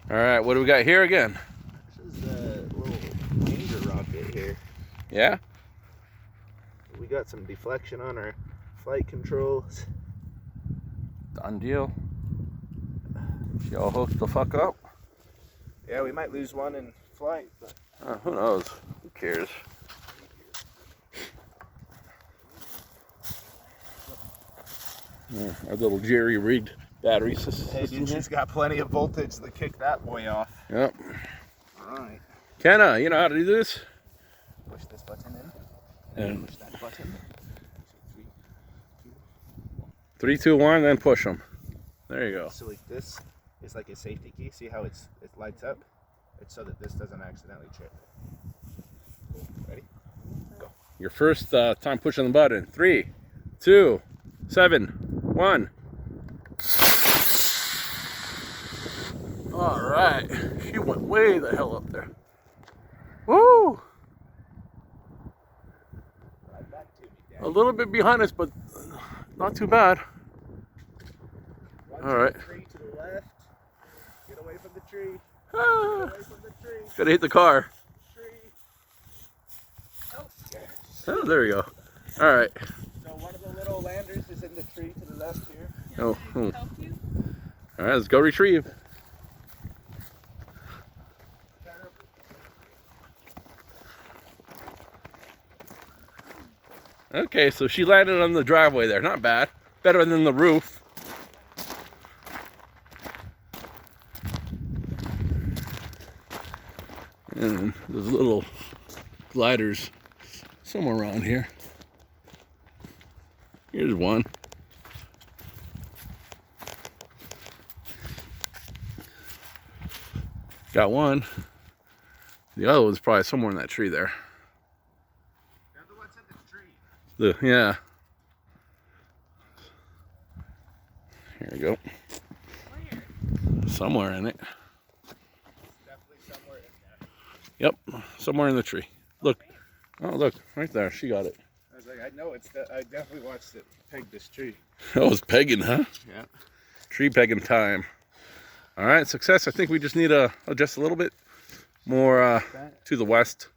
All right, what do we got here again? This is a little danger rocket here. Yeah? We got some deflection on our flight controls. Done deal. Y'all hooked the fuck up? Yeah, we might lose one in flight, but Who knows? Who cares? Our little jerry-rigged battery system. hey, dude, she's got plenty of voltage to kick that boy off. Yep. All right. Cana, you know how to do this? Push this button in. And push that button. 3, 2, 1, then push them. There you go. So like this is like a safety key. See how it lights up? It's so that this doesn't accidentally trip. Ready? Go. Your first time pushing the button. 3, 2, 7, 1. All right. She went way the hell up there. Woo! Right back to me, Dad. A little bit behind us, but not too bad. All right. Tree to the left. Get away from the tree. Ah, Get away from the tree. gotta hit the car. Tree. Oh, there we go. All right. So one of the little landers is in the tree to the left here. Oh. All right, let's go retrieve. Okay, so she landed on the driveway there. Not bad. Better than the roof. And there's little gliders somewhere around here. Here's one. Got one. The other one's probably somewhere in that tree there. The other one's in the tree. Yeah. Here we go. Where? Somewhere in it. Definitely somewhere in there. Yep, somewhere in the tree. Look. Oh, look, right there. She got it. I was like, I know it's I definitely watched it peg this tree. Oh, it's pegging, huh? Yeah. Tree pegging time. All right, success. I think we just need to adjust a little bit more to the west.